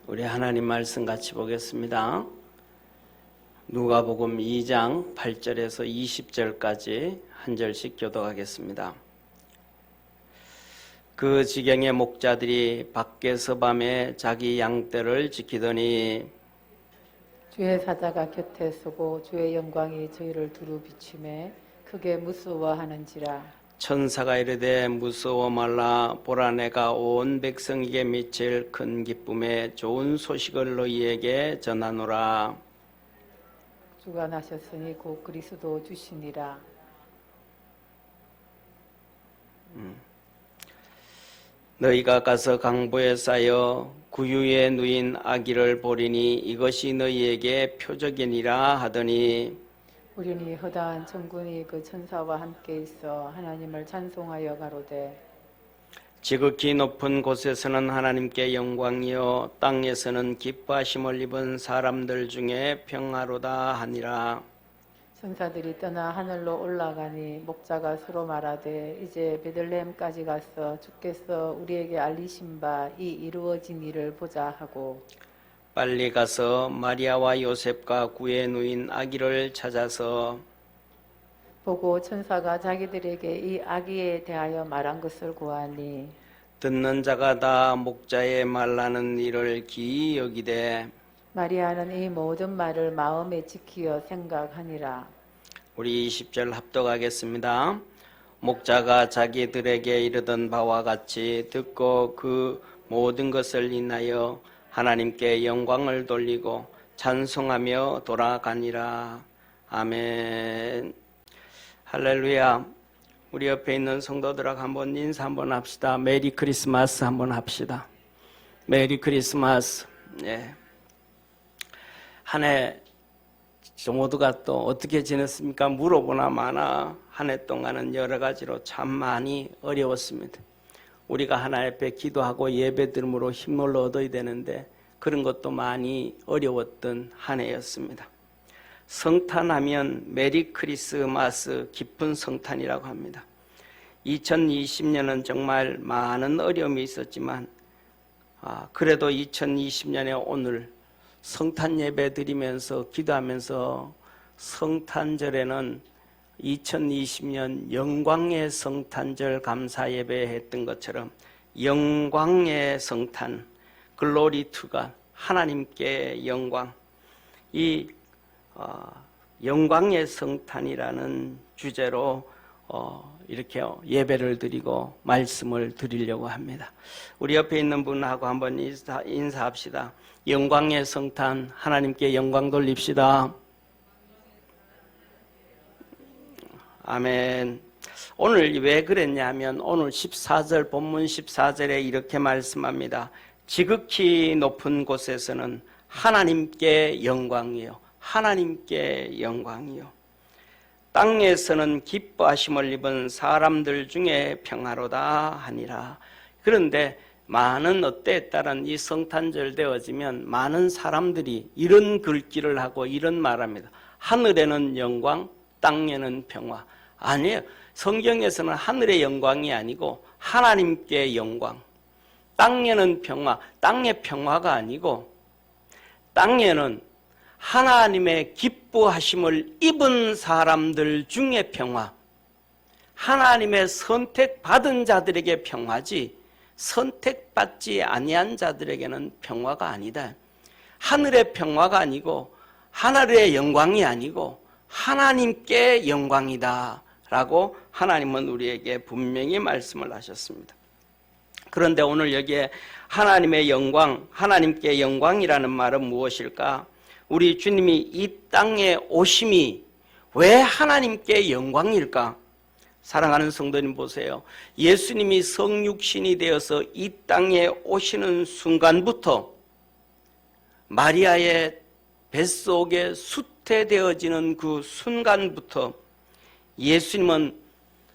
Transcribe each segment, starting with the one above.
우리 하나님 말씀 같이 보겠습니다. 누가복음 2장 8절에서 20절까지 한 절씩 교독하겠습니다. 그 지경의 목자들이 밖에서 밤에 자기 양떼를 지키더니 주의 사자가 곁에 서고 주의 영광이 저희를 두루 비추매 크게 무서워하는지라. 천사가 이르되 무서워 말라. 보라, 내가 온 백성에게 미칠 큰 기쁨의 좋은 소식을 너희에게 전하노라. 주가 나셨으니 곧 그리스도 주시니라. 너희가 가서 강보에 쌓여 구유에 누인 아기를 보리니 이것이 너희에게 표적이니라 하더니 우리니 허다한 천군이 그 천사와 함께 있어 하나님을 찬송하여 가로되 지극히 높은 곳에서는 하나님께 영광이요 땅에서는 기뻐하심을 입은 사람들 중에 평화로다 하니라. 천사들이 떠나 하늘로 올라가니 목자가 서로 말하되 이제 베들레헴까지 가서 주께서 우리에게 알리신 바 이 이루어진 일을 보자 하고 빨리 가서 마리아와 요셉과 구에 누인 아기를 찾아서 보고 천사가 자기들에게 이 아기에 대하여 말한 것을 구하니 듣는 자가 다 목자의 말하는 일을 기이 여기되 마리아는 이 모든 말을 마음에 지키어 생각하니라. 우리 20절 합독하겠습니다. 목자가 자기들에게 이르던 바와 같이 듣고 그 모든 것을 인하여 하나님께 영광을 돌리고 찬송하며 돌아가니라. 아멘. 할렐루야. 우리 옆에 있는 성도들하고 한번 인사 한번 합시다. 메리 크리스마스 한번 합시다. 메리 크리스마스. 네. 한 해 모두가 또 어떻게 지냈습니까? 물어보나 마나 한 해 동안은 여러 가지로 참 많이 어려웠습니다. 우리가 하나님 앞에 기도하고 예배드림으로 힘을 얻어야 되는데 그런 것도 많이 어려웠던 한 해였습니다. 성탄하면 메리 크리스마스, 기쁜 성탄이라고 합니다. 2020년은 정말 많은 어려움이 있었지만 그래도 2020년에 오늘 성탄 예배 드리면서 기도하면서 성탄절에는 2020년 영광의 성탄절 감사 예배 했던 것처럼 영광의 성탄, 글로리 투가 하나님께 영광, 이 영광의 성탄이라는 주제로 이렇게 예배를 드리고 말씀을 드리려고 합니다. 우리 옆에 있는 분하고 한번 인사합시다. 영광의 성탄, 하나님께 영광 돌립시다. 아멘. 오늘 왜 그랬냐면 오늘 14절 본문 14절에 이렇게 말씀합니다. 지극히 높은 곳에서는 하나님께 영광이요 하나님께 영광이요 땅에서는 기뻐하심을 입은 사람들 중에 평화로다 하니라. 그런데 많은 어때에 따른 이 성탄절 되어지면 많은 사람들이 이런 글귀를 하고 이런 말합니다. 하늘에는 영광, 땅에는 평화. 아니에요. 성경에서는 하늘의 영광이 아니고 하나님께 영광. 땅에는 평화. 땅의 평화가 아니고 땅에는 하나님의 기뻐하심을 입은 사람들 중에 평화. 하나님의 선택받은 자들에게 평화지 선택받지 아니한 자들에게는 평화가 아니다. 하늘의 평화가 아니고 하늘의 영광이 아니고 하나님께 영광이다 라고 하나님은 우리에게 분명히 말씀을 하셨습니다. 그런데 오늘 여기에 하나님의 영광, 하나님께 영광이라는 말은 무엇일까? 우리 주님이 이 땅에 오심이 왜 하나님께 영광일까? 사랑하는 성도님 보세요. 예수님이 성육신이 되어서 이 땅에 오시는 순간부터 마리아의 뱃속에 수태되어지는 그 순간부터 예수님은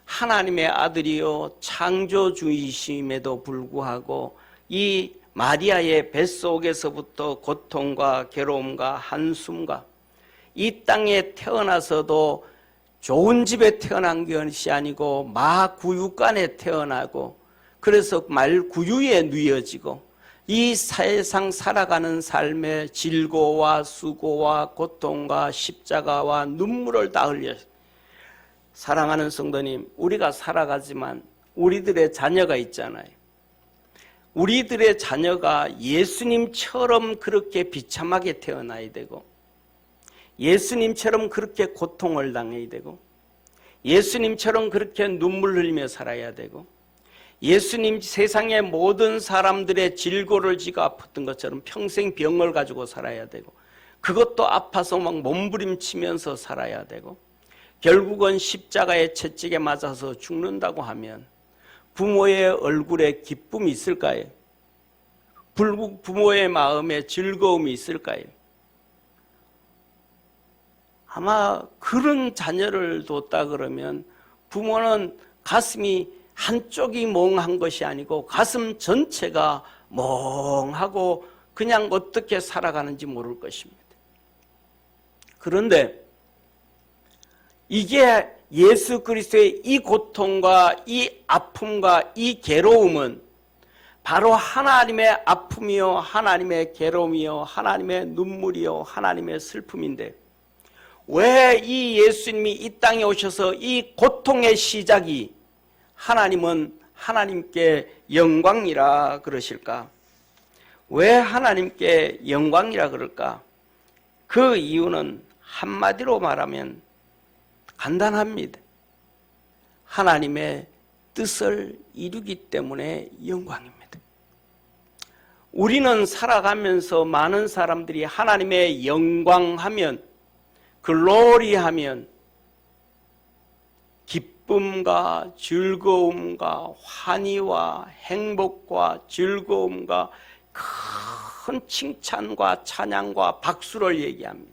하나님의 아들이요 창조주이심에도 불구하고 이 마리아의 뱃속에서부터 고통과 괴로움과 한숨과 이 땅에 태어나서도 좋은 집에 태어난 것이 아니고 마구육간에 태어나고 그래서 말구유에 누여지고 이 세상 살아가는 삶의 질고와 수고와 고통과 십자가와 눈물을 다 흘려. 사랑하는 성도님, 우리가 살아가지만 우리들의 자녀가 있잖아요. 우리들의 자녀가 예수님처럼 그렇게 비참하게 태어나야 되고, 예수님처럼 그렇게 고통을 당해야 되고, 예수님처럼 그렇게 눈물 흘리며 살아야 되고, 예수님 세상의 모든 사람들의 질고를 지가 아팠던 것처럼 평생 병을 가지고 살아야 되고, 그것도 아파서 막 몸부림치면서 살아야 되고, 결국은 십자가의 채찍에 맞아서 죽는다고 하면 부모의 얼굴에 기쁨이 있을까요? 부모의 마음에 즐거움이 있을까요? 아마 그런 자녀를 뒀다 그러면 부모는 가슴이 한쪽이 멍한 것이 아니고 가슴 전체가 멍하고 그냥 어떻게 살아가는지 모를 것입니다. 그런데 이게 예수 그리스도의 이 고통과 이 아픔과 이 괴로움은 바로 하나님의 아픔이요, 하나님의 괴로움이요, 하나님의 눈물이요, 하나님의 슬픔인데, 왜 이 예수님이 이 땅에 오셔서 이 고통의 시작이 하나님은 하나님께 영광이라 그러실까? 왜 하나님께 영광이라 그럴까? 그 이유는 한마디로 말하면 간단합니다. 하나님의 뜻을 이루기 때문에 영광입니다. 우리는 살아가면서 많은 사람들이 하나님의 영광하면, 글로리하면 기쁨과 즐거움과 환희와 행복과 즐거움과 큰 칭찬과 찬양과 박수를 얘기합니다.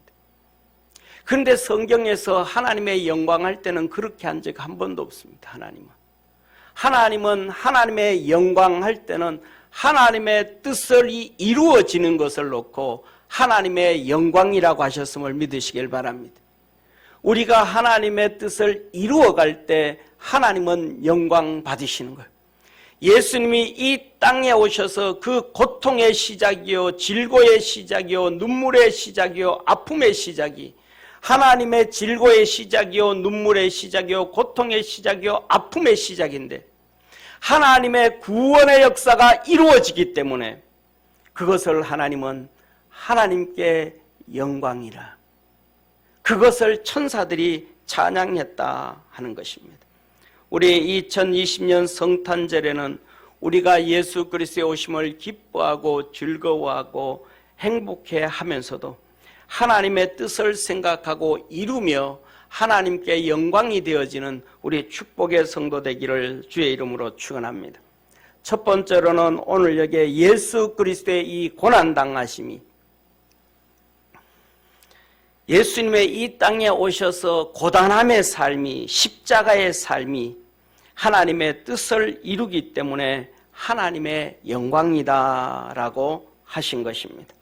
그런데 성경에서 하나님의 영광할 때는 그렇게 한 적 한 번도 없습니다. 하나님은 하나님의 영광할 때는 하나님의 뜻을 이루어지는 것을 놓고 하나님의 영광이라고 하셨음을 믿으시길 바랍니다. 우리가 하나님의 뜻을 이루어갈 때 하나님은 영광 받으시는 거예요. 예수님이 이 땅에 오셔서 그 고통의 시작이요, 질고의 시작이요, 눈물의 시작이요, 아픔의 시작이 하나님의 질고의 시작이요, 눈물의 시작이요, 고통의 시작이요, 아픔의 시작인데, 하나님의 구원의 역사가 이루어지기 때문에 그것을 하나님은 하나님께 영광이라, 그것을 천사들이 찬양했다 하는 것입니다. 우리 2020년 성탄절에는 우리가 예수 그리스도의 오심을 기뻐하고 즐거워하고 행복해 하면서도 하나님의 뜻을 생각하고 이루며 하나님께 영광이 되어지는 우리 축복의 성도 되기를 주의 이름으로 축원합니다. 첫 번째로는 오늘 여기에 예수 그리스도의 이 고난당하심이, 예수님의 이 땅에 오셔서 고단함의 삶이, 십자가의 삶이 하나님의 뜻을 이루기 때문에 하나님의 영광이다라고 하신 것입니다.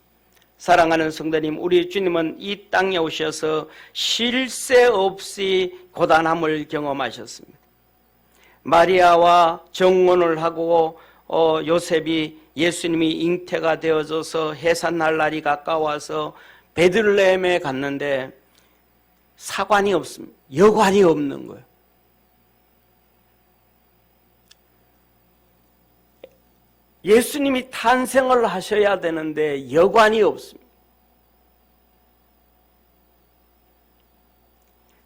사랑하는 성도님, 우리 주님은 이 땅에 오셔서 쉴 새 없이 고단함을 경험하셨습니다. 마리아와 정혼을 하고 요셉이 예수님이 잉태가 되어져서 해산날 날이 가까워서 베들레헴에 갔는데 사관이 없습니다. 여관이 없는 거예요. 예수님이 탄생을 하셔야 되는데 여관이 없습니다.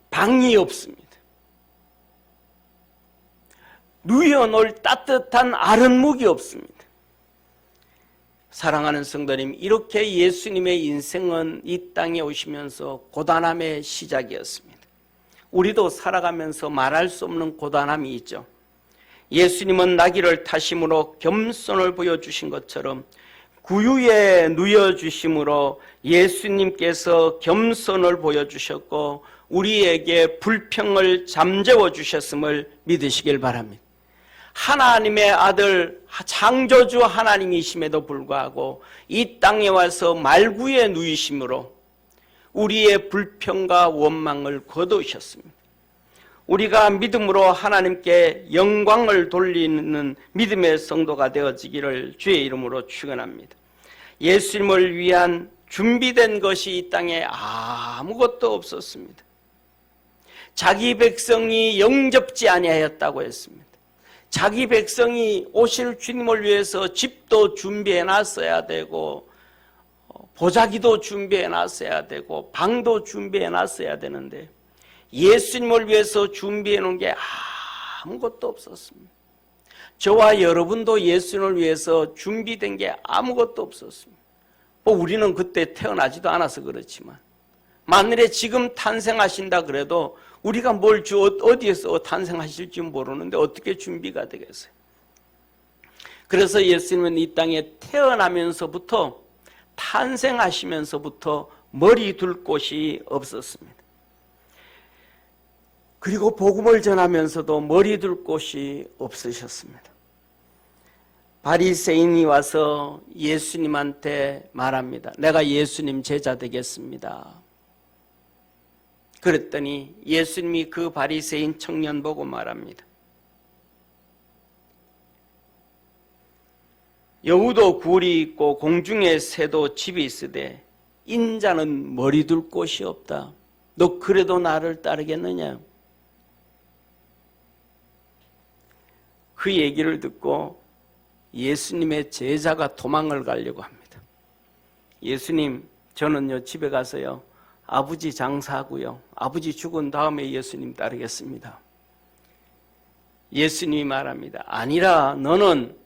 방이 없습니다. 누워놓을 따뜻한 아랫목이 없습니다. 사랑하는 성도님, 이렇게 예수님의 인생은 이 땅에 오시면서 고단함의 시작이었습니다. 우리도 살아가면서 말할 수 없는 고단함이 있죠. 예수님은 나귀를 타심으로 겸손을 보여주신 것처럼 구유에 누워주심으로 예수님께서 겸손을 보여주셨고 우리에게 불평을 잠재워 주셨음을 믿으시길 바랍니다. 하나님의 아들 창조주 하나님이심에도 불구하고 이 땅에 와서 말구에 누이심으로 우리의 불평과 원망을 거두셨습니다. 우리가 믿음으로 하나님께 영광을 돌리는 믿음의 성도가 되어지기를 주의 이름으로 축원합니다. 예수님을 위한 준비된 것이 이 땅에 아무것도 없었습니다. 자기 백성이 영접지 아니하였다고 했습니다. 자기 백성이 오실 주님을 위해서 집도 준비해 놨어야 되고 보자기도 준비해 놨어야 되고 방도 준비해 놨어야 되는데 예수님을 위해서 준비해 놓은 게 아무것도 없었습니다. 저와 여러분도 예수님을 위해서 준비된 게 아무것도 없었습니다. 우리는 그때 태어나지도 않아서 그렇지만 만일에 지금 탄생하신다 그래도 우리가 어디에서 탄생하실지 모르는데 어떻게 준비가 되겠어요? 그래서 예수님은 이 땅에 태어나면서부터 탄생하시면서부터 머리 둘 곳이 없었습니다. 그리고 복음을 전하면서도 머리 둘 곳이 없으셨습니다. 바리새인이 와서 예수님한테 말합니다. 내가 예수님 제자 되겠습니다. 그랬더니 예수님이 그 바리새인 청년 보고 말합니다. 여우도 굴이 있고 공중의 새도 집이 있으되 인자는 머리 둘 곳이 없다. 너 그래도 나를 따르겠느냐? 그 얘기를 듣고 예수님의 제자가 도망을 가려고 합니다. 예수님, 저는요 집에 가서요 아버지 장사하고요 아버지 죽은 다음에 예수님 따르겠습니다. 예수님이 말합니다. 아니라 너는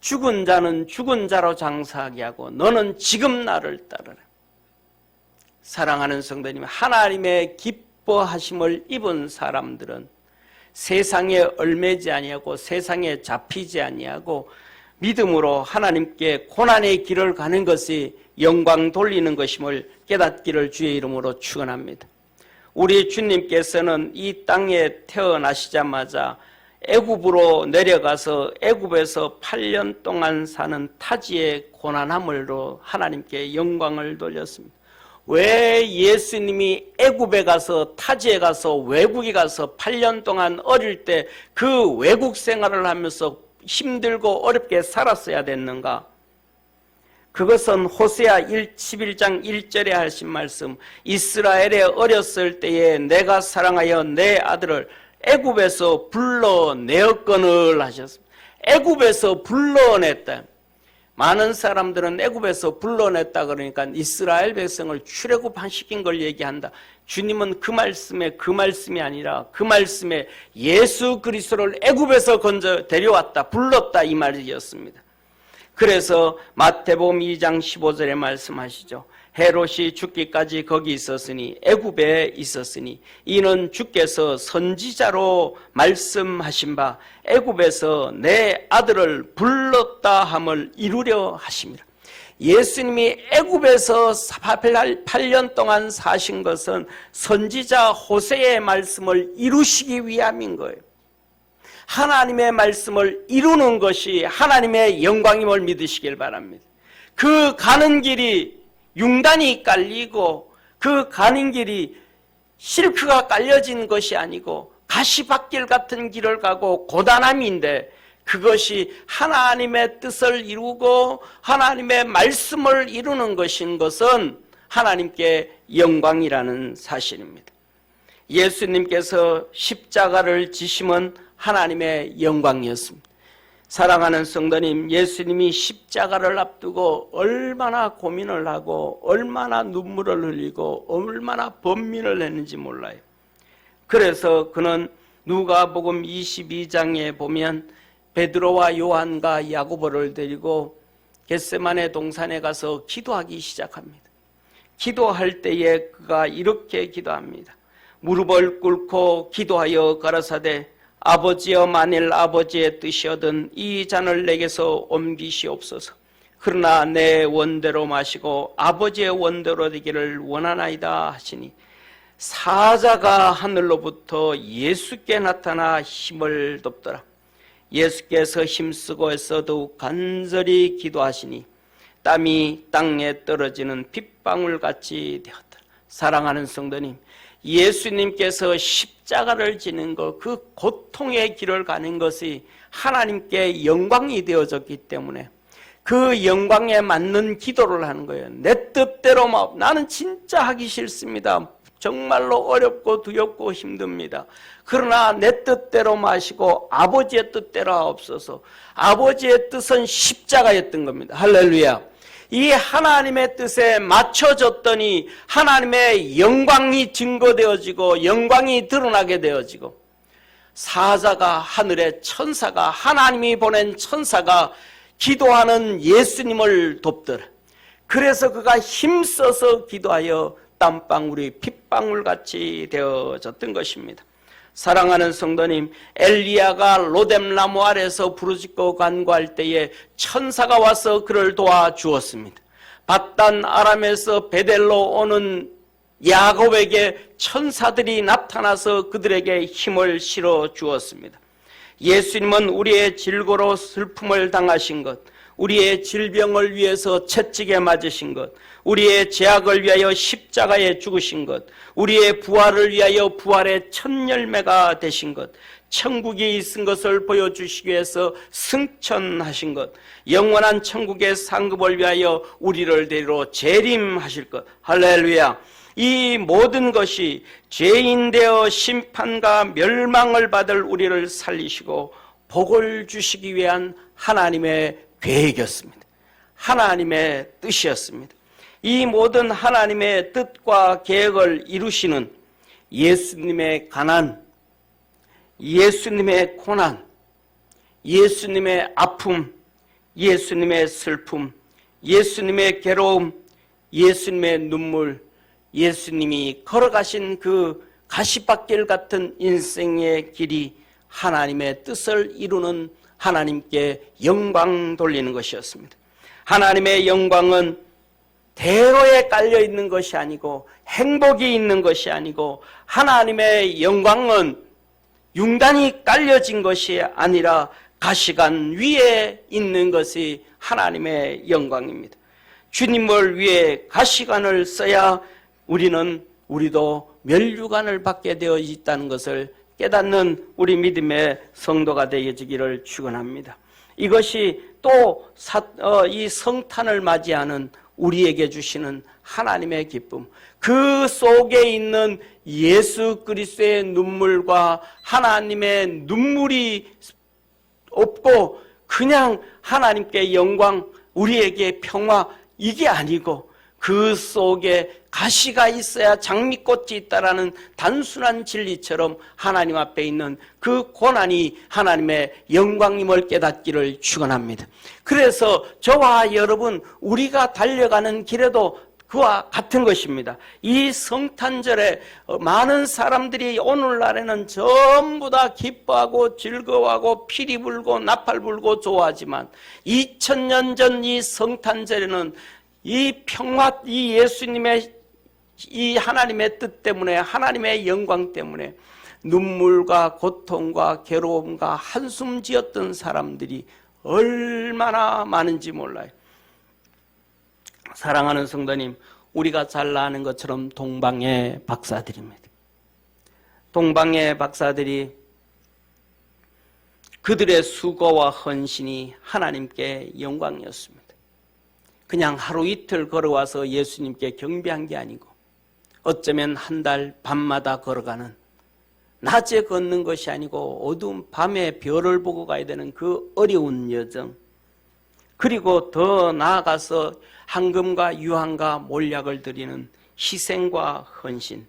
죽은 자는 죽은 자로 장사하게 하고 너는 지금 나를 따르라. 사랑하는 성도님, 하나님의 기뻐하심을 입은 사람들은 세상에 얽매지 아니하고 세상에 잡히지 아니하고 믿음으로 하나님께 고난의 길을 가는 것이 영광 돌리는 것임을 깨닫기를 주의 이름으로 축원합니다. 우리 주님께서는 이 땅에 태어나시자마자 애굽으로 내려가서 애굽에서 8년 동안 사는 타지의 고난함으로 하나님께 영광을 돌렸습니다. 왜 예수님이 애굽에 가서 타지에 가서 외국에 가서 8년 동안 어릴 때 그 외국 생활을 하면서 힘들고 어렵게 살았어야 됐는가? 그것은 호세아 11장 1절에 하신 말씀, 이스라엘에 어렸을 때에 내가 사랑하여 내 아들을 애굽에서 불러내었거늘 하셨습니다. 애굽에서 불러냈다. 많은 사람들은 애굽에서 불러냈다 그러니까 이스라엘 백성을 출애굽시킨 걸 얘기한다. 주님은 그 말씀이 아니라 그 말씀에 예수 그리스도를 애굽에서 데려왔다, 불렀다 이 말이었습니다. 그래서 마태복음 2장 15절에 말씀하시죠. 헤롯이 죽기까지 거기 있었으니 애굽에 있었으니 이는 주께서 선지자로 말씀하신 바 애굽에서 내 아들을 불렀다 함을 이루려 하심이라. 예수님이 애굽에서 8년 동안 사신 것은 선지자 호세의 말씀을 이루시기 위함인 거예요. 하나님의 말씀을 이루는 것이 하나님의 영광임을 믿으시길 바랍니다. 그 가는 길이 융단이 깔리고 그 가는 길이 실크가 깔려진 것이 아니고 가시밭길 같은 길을 가고 고단함인데 그것이 하나님의 뜻을 이루고 하나님의 말씀을 이루는 것은 하나님께 영광이라는 사실입니다. 예수님께서 십자가를 지심은 하나님의 영광이었습니다. 사랑하는 성도님, 예수님이 십자가를 앞두고 얼마나 고민을 하고 얼마나 눈물을 흘리고 얼마나 번민을 했는지 몰라요. 그래서 그는 누가복음 22장에 보면 베드로와 요한과 야고보를 데리고 겟세마네 동산에 가서 기도하기 시작합니다. 기도할 때에 그가 이렇게 기도합니다. 무릎을 꿇고 기도하여 가라사대 아버지여 만일 아버지의 뜻이거든 이 잔을 내게서 옮기시옵소서. 그러나 내 원대로 마시고 아버지의 원대로 되기를 원하나이다 하시니 사자가 하늘로부터 예수께 나타나 힘을 돕더라. 예수께서 힘쓰고 애써도 간절히 기도하시니 땀이 땅에 떨어지는 빗방울같이 되었더라. 사랑하는 성도님, 예수님께서 십자가를 지는 것, 그 고통의 길을 가는 것이 하나님께 영광이 되어졌기 때문에 그 영광에 맞는 기도를 하는 거예요. 내 뜻대로 나는 진짜 하기 싫습니다. 정말로 어렵고 두렵고 힘듭니다. 그러나 내 뜻대로 마시고 아버지의 뜻대로 하옵소서. 아버지의 뜻은 십자가였던 겁니다. 할렐루야. 이 하나님의 뜻에 맞춰졌더니 하나님의 영광이 증거되어지고 영광이 드러나게 되어지고, 사자가, 하늘의 천사가, 하나님이 보낸 천사가 기도하는 예수님을 돕더라. 그래서 그가 힘써서 기도하여 땀방울이 핏방울같이 되어졌던 것입니다. 사랑하는 성도님, 엘리야가 로뎀나무 아래서 부르짖고 간구할 때에 천사가 와서 그를 도와주었습니다. 밧단 아람에서 베델로 오는 야곱에게 천사들이 나타나서 그들에게 힘을 실어 주었습니다. 예수님은 우리의 질고로 슬픔을 당하신 것, 우리의 질병을 위해서 채찍에 맞으신 것, 우리의 죄악을 위하여 십자가에 죽으신 것, 우리의 부활을 위하여 부활의 첫 열매가 되신 것, 천국이 있은 것을 보여주시기 위해서 승천하신 것, 영원한 천국의 상급을 위하여 우리를 데리러 재림하실 것. 할렐루야. 이 모든 것이 죄인 되어 심판과 멸망을 받을 우리를 살리시고 복을 주시기 위한 하나님의 계획이었습니다. 하나님의 뜻이었습니다. 이 모든 하나님의 뜻과 계획을 이루시는 예수님의 가난, 예수님의 고난, 예수님의 아픔, 예수님의 슬픔, 예수님의 괴로움, 예수님의 눈물, 예수님이 걸어가신 그 가시밭길 같은 인생의 길이 하나님의 뜻을 이루는 하나님께 영광 돌리는 것이었습니다. 하나님의 영광은 대로에 깔려 있는 것이 아니고 행복이 있는 것이 아니고, 하나님의 영광은 융단이 깔려진 것이 아니라 가시관 위에 있는 것이 하나님의 영광입니다. 주님을 위해 가시관을 써야 우리도 면류관을 받게 되어 있다는 것을 깨닫는 우리 믿음의 성도가 되어지기를 축원합니다. 이것이 또 이 성탄을 맞이하는 우리에게 주시는 하나님의 기쁨, 그 속에 있는 예수 그리스도의 눈물과 하나님의 눈물이 없고 그냥 하나님께 영광, 우리에게 평화, 이게 아니고 그 속에 가시가 있어야 장미꽃이 있다라는 단순한 진리처럼 하나님 앞에 있는 그 고난이 하나님의 영광임을 깨닫기를 축원합니다. 그래서 저와 여러분, 우리가 달려가는 길에도 그와 같은 것입니다. 이 성탄절에 많은 사람들이 오늘날에는 전부 다 기뻐하고 즐거워하고 피리 불고 나팔 불고 좋아하지만 2000년 전 이 성탄절에는 이 평화, 이 예수님의 이 하나님의 뜻 때문에, 하나님의 영광 때문에 눈물과 고통과 괴로움과 한숨 지었던 사람들이 얼마나 많은지 몰라요. 사랑하는 성도님, 우리가 잘 아는 것처럼 동방의 박사들입니다. 동방의 박사들이 그들의 수고와 헌신이 하나님께 영광이었습니다. 그냥 하루 이틀 걸어와서 예수님께 경배한 게 아니고 어쩌면 한 달 밤마다 걸어가는, 낮에 걷는 것이 아니고 어두운 밤에 별을 보고 가야 되는 그 어려운 여정, 그리고 더 나아가서 황금과 유황과 몰약을 드리는 희생과 헌신.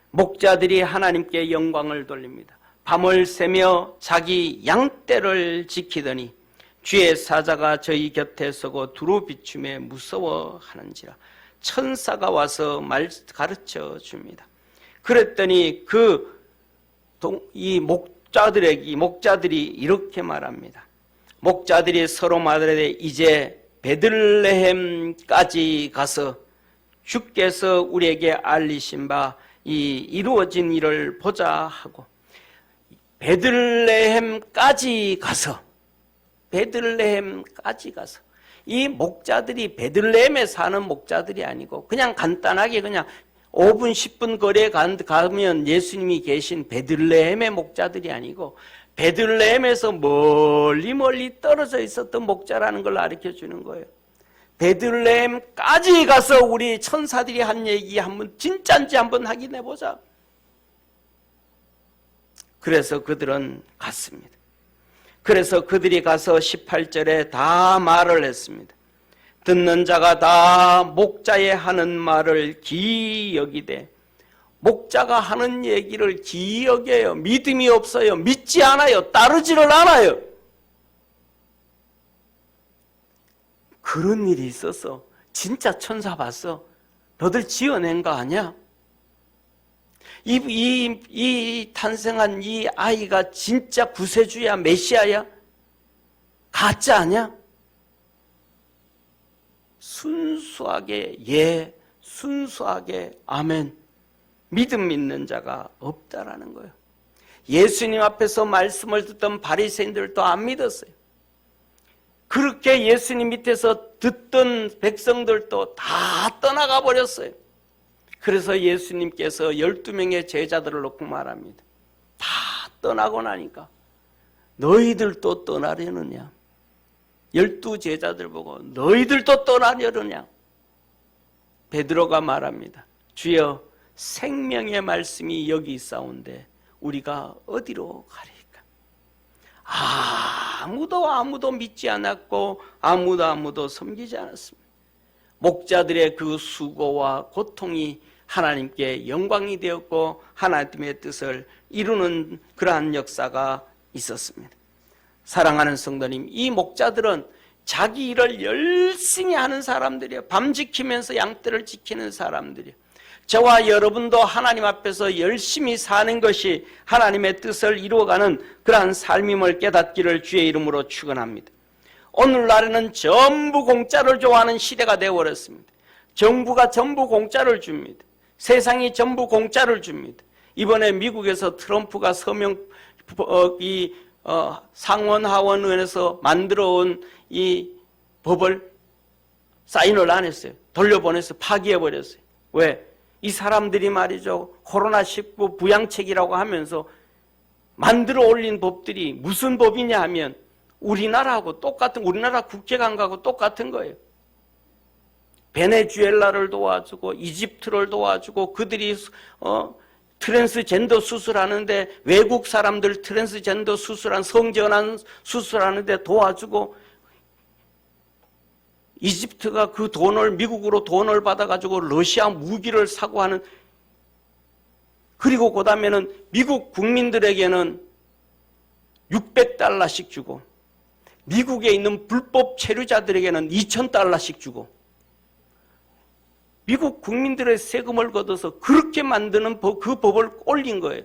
목자들이 하나님께 영광을 돌립니다. 밤을 새며 자기 양떼를 지키더니 주의 사자가 저희 곁에 서고 두루 비춤에 무서워하는지라. 천사가 와서 말 가르쳐 줍니다. 그랬더니 이 목자들이 이렇게 말합니다. 목자들이 서로 말하되 이제 베들레헴까지 가서 주께서 우리에게 알리신 바 이 이루어진 일을 보자 하고, 베들레헴까지 가서 이 목자들이 베들레헴에 사는 목자들이 아니고 그냥 간단하게 그냥 5분 10분 거리에 가면 예수님이 계신 베들레헴의 목자들이 아니고 베들레헴에서 멀리 떨어져 있었던 목자라는 걸 가르쳐 주는 거예요. 베들레헴까지 가서 우리 천사들이 한 얘기 한번 진짜인지 한번 확인해 보자. 그래서 그들은 갔습니다. 그래서 그들이 가서 18절에 다 말을 했습니다. 듣는 자가 다 목자의 하는 말을 기이 여기되, 목자가 하는 얘기를 기이 여겨요. 믿음이 없어요. 믿지 않아요. 따르지를 않아요. 그런 일이 있어서 진짜 천사 봤어? 너들 지어낸 거 아니야? 이 탄생한 이 아이가 진짜 구세주야? 메시아야? 가짜 아니야? 순수하게 예, 순수하게 아멘. 믿음 믿는 자가 없다라는 거예요. 예수님 앞에서 말씀을 듣던 바리새인들도 안 믿었어요. 그렇게 예수님 밑에서 듣던 백성들도 다 떠나가 버렸어요. 그래서 예수님께서 12명의 제자들을 놓고 말합니다. 다 떠나고 나니까 너희들도 떠나려느냐? 12제자들 보고 너희들도 떠나려느냐? 베드로가 말합니다. 주여, 생명의 말씀이 여기 있사온데 우리가 어디로 가리까? 아무도 믿지 않았고 아무도 섬기지 않았습니다. 목자들의 그 수고와 고통이 하나님께 영광이 되었고 하나님의 뜻을 이루는 그러한 역사가 있었습니다. 사랑하는 성도님, 이 목자들은 자기 일을 열심히 하는 사람들이에요. 밤 지키면서 양떼를 지키는 사람들이에요. 저와 여러분도 하나님 앞에서 열심히 사는 것이 하나님의 뜻을 이루어가는 그러한 삶임을 깨닫기를 주의 이름으로 축원합니다. 오늘날에는 전부 공짜를 좋아하는 시대가 되어버렸습니다. 정부가 전부 공짜를 줍니다. 세상이 전부 공짜를 줍니다. 이번에 미국에서 트럼프가 상원 하원의원에서 만들어온 이 법을 사인을 안 했어요. 돌려보내서 파기해버렸어요. 왜? 이 사람들이 말이죠, 코로나19 부양책이라고 하면서 만들어 올린 법들이 무슨 법이냐 하면 우리나라하고 똑같은, 우리나라 국제관과하고 똑같은 거예요. 베네수엘라를 도와주고 이집트를 도와주고 그들이 트랜스젠더 수술하는데, 외국 사람들 트랜스젠더 수술한, 성전환 수술하는데 도와주고, 이집트가 그 돈을, 미국으로 돈을 받아가지고 러시아 무기를 사고 하는, 그리고 그 다음에는 미국 국민들에게는 600달러씩 주고 미국에 있는 불법 체류자들에게는 2000달러씩 주고, 미국 국민들의 세금을 걷어서 그렇게 만드는 그 법을 올린 거예요.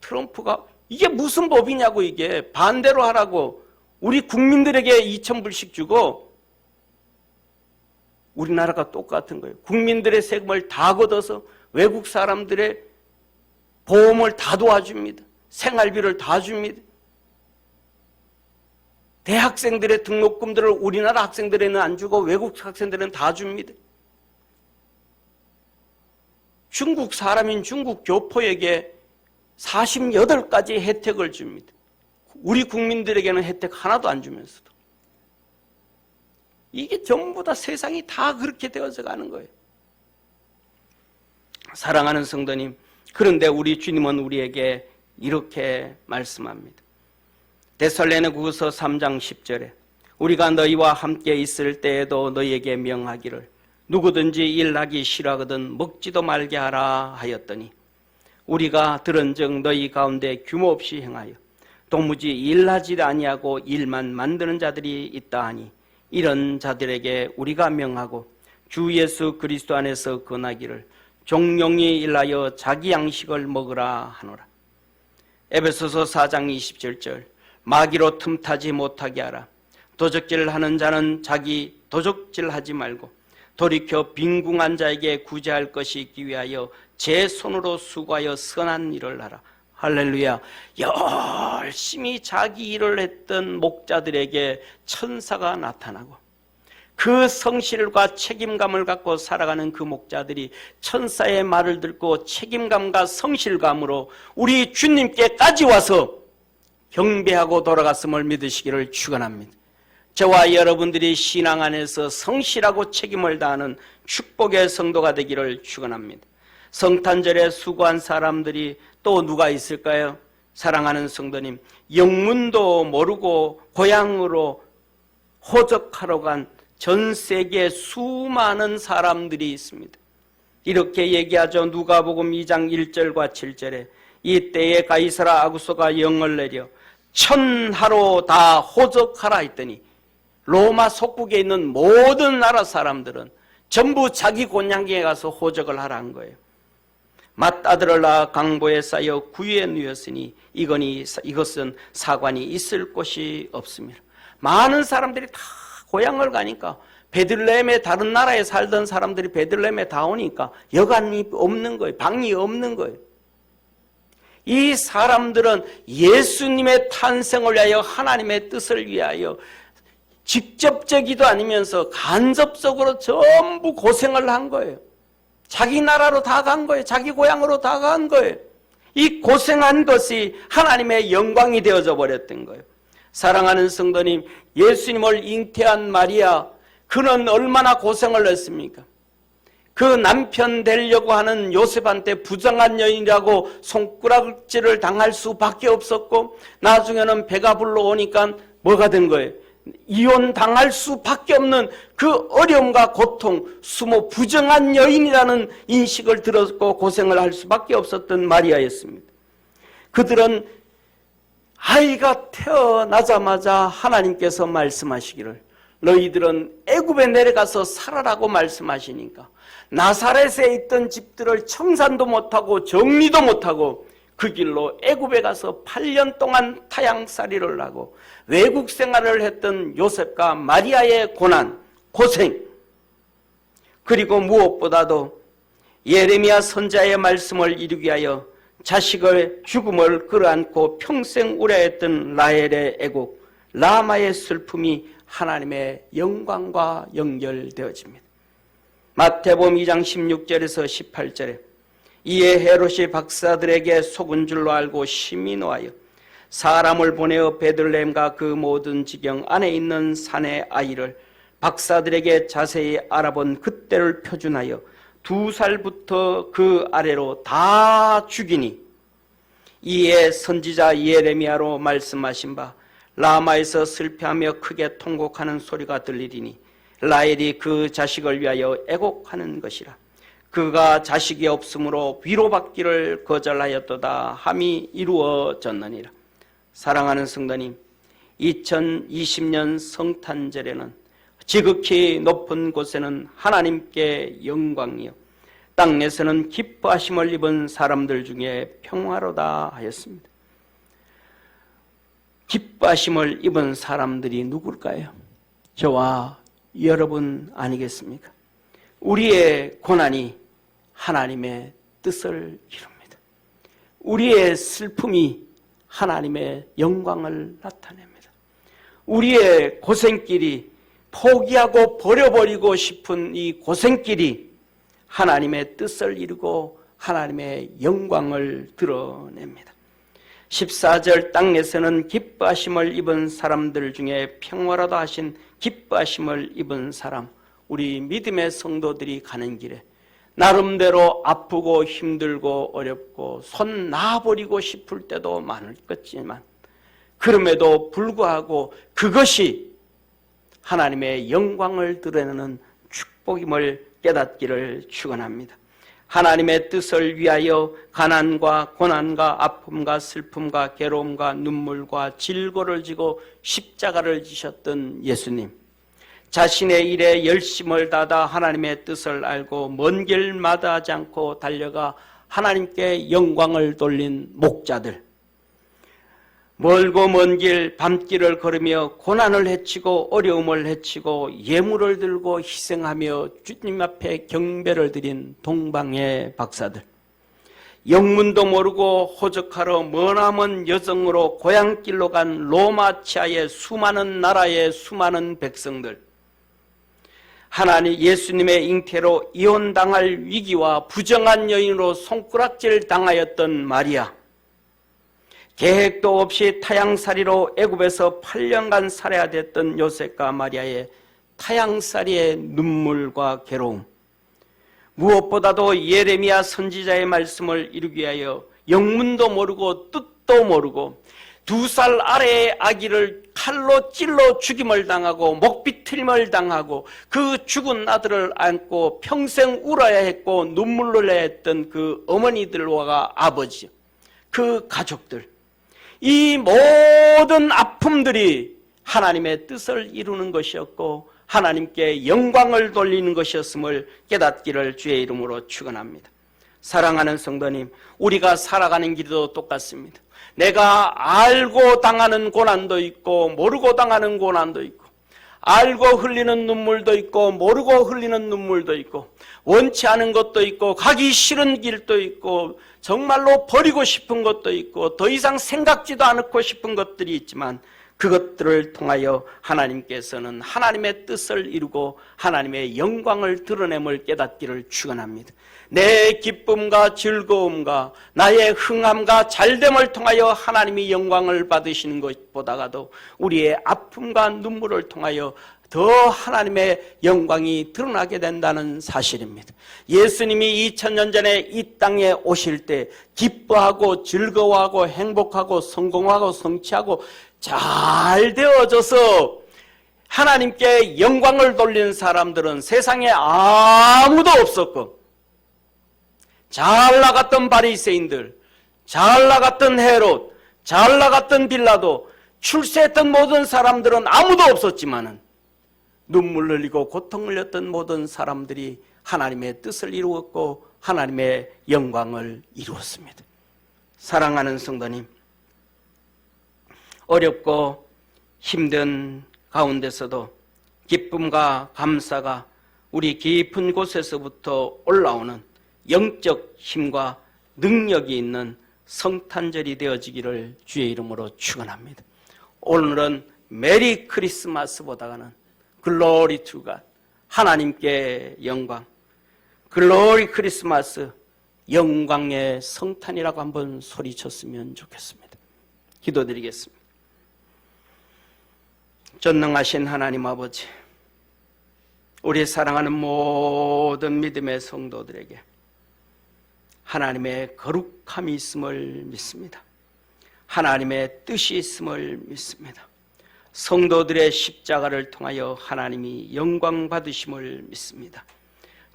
트럼프가 이게 무슨 법이냐고, 이게 반대로 하라고. 우리 국민들에게 2000불씩 주고 우리나라가 똑같은 거예요. 국민들의 세금을 다 걷어서 외국 사람들의 보험을 다 도와줍니다. 생활비를 다 줍니다. 대학생들의 등록금들을 우리나라 학생들에는 안 주고 외국 학생들은 다 줍니다. 중국 사람인 중국 교포에게 48가지 혜택을 줍니다. 우리 국민들에게는 혜택 하나도 안 주면서도. 이게 전부 다 세상이 다 그렇게 되어서 가는 거예요. 사랑하는 성도님, 그런데 우리 주님은 우리에게 이렇게 말씀합니다. 데살로니가후서 3장 10절에 우리가 너희와 함께 있을 때에도 너희에게 명하기를 누구든지 일하기 싫어하거든 먹지도 말게 하라 하였더니 우리가 들은즉 너희 가운데 규모 없이 행하여 도무지 일하지 아니하고 일만 만드는 자들이 있다 하니 이런 자들에게 우리가 명하고 주 예수 그리스도 안에서 권하기를 종용이 일하여 자기 양식을 먹으라 하노라. 에베소서 4장 27절 마귀로 틈타지 못하게 하라. 도적질하는 자는 자기 도적질하지 말고 돌이켜 빈궁한 자에게 구제할 것이 있기 위하여 제 손으로 수고하여 선한 일을 하라. 할렐루야. 열심히 자기 일을 했던 목자들에게 천사가 나타나고 그 성실과 책임감을 갖고 살아가는 그 목자들이 천사의 말을 듣고 책임감과 성실감으로 우리 주님께까지 와서 경배하고 돌아갔음을 믿으시기를 축원합니다. 저와 여러분들이 신앙 안에서 성실하고 책임을 다하는 축복의 성도가 되기를 축원합니다. 성탄절에 수고한 사람들이 또 누가 있을까요? 사랑하는 성도님, 영문도 모르고 고향으로 호적하러 간 전 세계 수많은 사람들이 있습니다. 이렇게 얘기하죠. 누가복음 2장 1절과 7절에 이때에 가이사라 아구소가 영을 내려 천하로 다 호적하라 했더니 로마 속국에 있는 모든 나라 사람들은 전부 자기 고향에 가서 호적을 하라 한 거예요. 맏아들을 낳아 강보에 쌓여 구유에 누였으니 이것은 사관이 있을 곳이 없습니다. 많은 사람들이 다 고향을 가니까 베들레헴에 다른 나라에 살던 사람들이 베들레헴에 다 오니까 여관이 없는 거예요. 방이 없는 거예요. 이 사람들은 예수님의 탄생을 위하여 하나님의 뜻을 위하여 직접적이도 아니면서 간접적으로 전부 고생을 한 거예요. 자기 나라로 다 간 거예요. 자기 고향으로 다 간 거예요. 이 고생한 것이 하나님의 영광이 되어져 버렸던 거예요. 사랑하는 성도님, 예수님을 잉태한 마리아, 그는 얼마나 고생을 했습니까? 그 남편 되려고 하는 요셉한테 부정한 여인이라고 손가락질을 당할 수밖에 없었고, 나중에는 배가 불러오니까 뭐가 된 거예요? 이혼 당할 수밖에 없는 그 어려움과 고통, 수모 부정한 여인이라는 인식을 들었고 고생을 할 수밖에 없었던 마리아였습니다. 그들은 아이가 태어나자마자 하나님께서 말씀하시기를 너희들은 애굽에 내려가서 살아라고 말씀하시니까 나사렛에 있던 집들을 청산도 못하고 정리도 못하고 그 길로 애굽에 가서 8년 동안 타향살이를 하고 외국 생활을 했던 요셉과 마리아의 고난, 고생, 그리고 무엇보다도 예레미야 선지자의 말씀을 이루기 위하여 자식의 죽음을 끌어안고 평생 우려했던 라헬의 애곡, 라마의 슬픔이 하나님의 영광과 연결되어집니다. 마태복음 2장 16절에서 18절에 이에 헤롯이 박사들에게 속은 줄로 알고 심히 노하여 사람을 보내어 베들레헴과 그 모든 지경 안에 있는 산의 아이를 박사들에게 자세히 알아본 그때를 표준하여 2살부터 그 아래로 다 죽이니 이에 선지자 예레미야로 말씀하신 바 라마에서 슬퍼하며 크게 통곡하는 소리가 들리리니 라헬이 그 자식을 위하여 애곡하는 것이라. 그가 자식이 없으므로 위로받기를 거절하였도다 함이 이루어졌느니라. 사랑하는 성도님, 2020년 성탄절에는 지극히 높은 곳에는 하나님께 영광이요 땅에서는 기뻐하심을 입은 사람들 중에 평화로다 하였습니다. 기뻐하심을 입은 사람들이 누굴까요? 저와 여러분 아니겠습니까? 우리의 고난이 하나님의 뜻을 이룹니다. 우리의 슬픔이 하나님의 영광을 나타냅니다. 우리의 고생길이 포기하고 버려버리고 싶은 이 고생길이 하나님의 뜻을 이루고 하나님의 영광을 드러냅니다. 14절 땅에서는 기뻐하심을 입은 사람들 중에 평화로다 하신 기뻐하심을 입은 사람, 우리 믿음의 성도들이 가는 길에 나름대로 아프고 힘들고 어렵고 손 놔버리고 싶을 때도 많을 것이지만 그럼에도 불구하고 그것이 하나님의 영광을 드러내는 축복임을 깨닫기를 축원합니다. 하나님의 뜻을 위하여 가난과 고난과 아픔과 슬픔과 괴로움과 눈물과 질고를 지고 십자가를 지셨던 예수님, 자신의 일에 열심을 다하다 하나님의 뜻을 알고 먼 길 마다하지 않고 달려가 하나님께 영광을 돌린 목자들, 멀고 먼 길 밤길을 걸으며 고난을 헤치고 어려움을 헤치고 예물을 들고 희생하며 주님 앞에 경배를 드린 동방의 박사들, 영문도 모르고 호적하러 머나먼 여정으로 고향길로 간 로마 치하의 수많은 나라의 수많은 백성들, 하나님 예수님의 잉태로 이혼당할 위기와 부정한 여인으로 손가락질 당하였던 마리아, 계획도 없이 타향살이로 애굽에서 8년간 살아야 됐던 요셉과 마리아의 타향살이의 눈물과 괴로움, 무엇보다도 예레미야 선지자의 말씀을 이루기 위하여 영문도 모르고 뜻도 모르고 2살 아래의 아기를 칼로 찔러 죽임을 당하고 목비틀림을 당하고 그 죽은 아들을 안고 평생 울어야 했고 눈물 흘려야 했던 그 어머니들과 아버지, 그 가족들, 이 모든 아픔들이 하나님의 뜻을 이루는 것이었고 하나님께 영광을 돌리는 것이었음을 깨닫기를 주의 이름으로 축원합니다. 사랑하는 성도님, 우리가 살아가는 길도 똑같습니다. 내가 알고 당하는 고난도 있고 모르고 당하는 고난도 있고, 알고 흘리는 눈물도 있고 모르고 흘리는 눈물도 있고, 원치 않은 것도 있고 가기 싫은 길도 있고 정말로 버리고 싶은 것도 있고 더 이상 생각지도 않고 싶은 것들이 있지만, 그것들을 통하여 하나님께서는 하나님의 뜻을 이루고 하나님의 영광을 드러냄을 깨닫기를 축원합니다. 내 기쁨과 즐거움과 나의 흥함과 잘됨을 통하여 하나님이 영광을 받으시는 것보다도 우리의 아픔과 눈물을 통하여 더 하나님의 영광이 드러나게 된다는 사실입니다. 예수님이 2000년 전에 이 땅에 오실 때 기뻐하고 즐거워하고 행복하고 성공하고 성취하고 잘 되어져서 하나님께 영광을 돌리는 사람들은 세상에 아무도 없었고, 잘 나갔던 바리새인들, 잘 나갔던 헤롯, 잘 나갔던 빌라도, 출세했던 모든 사람들은 아무도 없었지만은 눈물 흘리고 고통 흘렸던 모든 사람들이 하나님의 뜻을 이루었고 하나님의 영광을 이루었습니다. 사랑하는 성도님, 어렵고 힘든 가운데서도 기쁨과 감사가 우리 깊은 곳에서부터 올라오는 영적 힘과 능력이 있는 성탄절이 되어지기를 주의 이름으로 축원합니다. 오늘은 메리 크리스마스보다는 글로리 투 갓, 하나님께 영광, 글로리 크리스마스, 영광의 성탄이라고 한번 소리쳤으면 좋겠습니다. 기도드리겠습니다. 전능하신 하나님 아버지, 우리 사랑하는 모든 믿음의 성도들에게 하나님의 거룩함이 있음을 믿습니다. 하나님의 뜻이 있음을 믿습니다. 성도들의 십자가를 통하여 하나님이 영광 받으심을 믿습니다.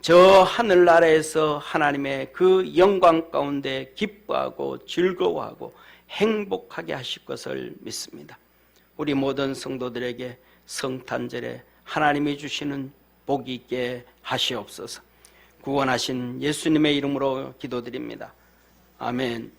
저 하늘나라에서 하나님의 그 영광 가운데 기뻐하고 즐거워하고 행복하게 하실 것을 믿습니다. 우리 모든 성도들에게 성탄절에 하나님이 주시는 복이 있게 하시옵소서. 구원하신 예수님의 이름으로 기도드립니다. 아멘.